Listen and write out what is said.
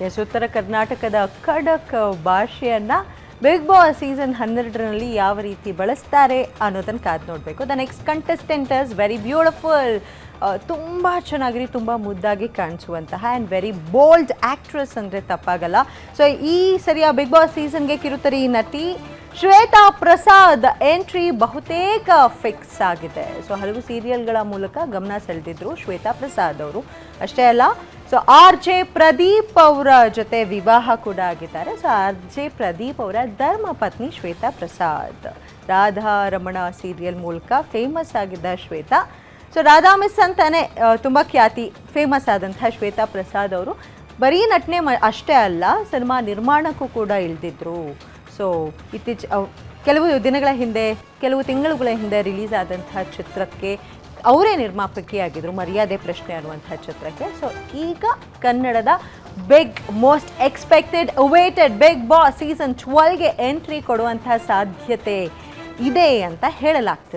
S, ಉತ್ತರ ಕರ್ನಾಟಕದ ಖಡಕ್ ಭಾಷೆಯನ್ನು ಬಿಗ್ ಬಾಸ್ ಸೀಸನ್ 12ರಲ್ಲಿ ಯಾವ ರೀತಿ ಬಳಸ್ತಾರೆ ಅನ್ನೋದನ್ನು ಕಾದು ನೋಡಬೇಕು. The next contestant is very beautiful, ತುಂಬ ಚೆನ್ನಾಗಿರಿ, ತುಂಬ ಮುದ್ದಾಗಿ ಕಾಣಿಸುವಂತಹ ಆ್ಯಂಡ್ ವೆರಿ ಬೋಲ್ಡ್ ಆ್ಯಕ್ಟ್ರೆಸ್ ಅಂದರೆ ತಪ್ಪಾಗಲ್ಲ. ಸೊ ಈ ಸರಿಯ ಬಿಗ್ ಬಾಸ್ ಸೀಸನ್ಗೆ ಕಿರುತೆರೆ ನಟಿ ಶ್ವೇತಾ ಪ್ರಸಾದ್ ಎಂಟ್ರಿ ಬಹುತೇಕ ಫಿಕ್ಸ್ ಆಗಿದೆ. ಸೊ ಹಲವು ಸೀರಿಯಲ್ಗಳ ಮೂಲಕ ಗಮನ ಸೆಳೆದಿದ್ರು ಶ್ವೇತಾ ಪ್ರಸಾದ್ ಅವರು. ಅಷ್ಟೇ ಅಲ್ಲ, ಸೊ RJ ಪ್ರದೀಪ್ ಅವರ ಜೊತೆ ವಿವಾಹ ಕೂಡ ಆಗಿದ್ದಾರೆ. ಸೊ RJ ಪ್ರದೀಪ್ ಅವರ ಧರ್ಮ ಪತ್ನಿ ಶ್ವೇತಾ ಪ್ರಸಾದ್. ರಾಧಾ ರಮಣ ಸೀರಿಯಲ್ ಮೂಲಕ ಫೇಮಸ್ ಆಗಿದ್ದ ಶ್ವೇತಾ. ಸೊ ರಾಧಾ ಮಿಸ್ ಅಂತಾನೆ ತುಂಬ ಖ್ಯಾತಿ ಫೇಮಸ್ ಆದಂಥ ಶ್ವೇತಾ ಪ್ರಸಾದ್ ಅವರು ಬರೀ ನಟನೆ ಅಷ್ಟೇ ಅಲ್ಲ, ಸಿನಿಮಾ ನಿರ್ಮಾಣಕ್ಕೂ ಕೂಡ ಇಳಿದಿದ್ರು. ಸೊ ಕೆಲವು ದಿನಗಳ ಹಿಂದೆ, ಕೆಲವು ತಿಂಗಳುಗಳ ಹಿಂದೆ ರಿಲೀಸ್ ಆದಂತಹ ಚಿತ್ರಕ್ಕೆ ಅವರೇ ನಿರ್ಮಾಪಕಿಯಾಗಿದ್ದರು, ಮರ್ಯಾದೆ ಪ್ರಶ್ನೆ ಅನ್ನುವಂಥ ಚಿತ್ರಕ್ಕೆ. ಸೊ ಈಗ ಕನ್ನಡದ big most expected awaited Bigg Boss season 12ಗೆ ಎಂಟ್ರಿ ಕೊಡುವಂತಹ ಸಾಧ್ಯತೆ ಇದೆ ಅಂತ ಹೇಳಲಾಗ್ತಿದೆ.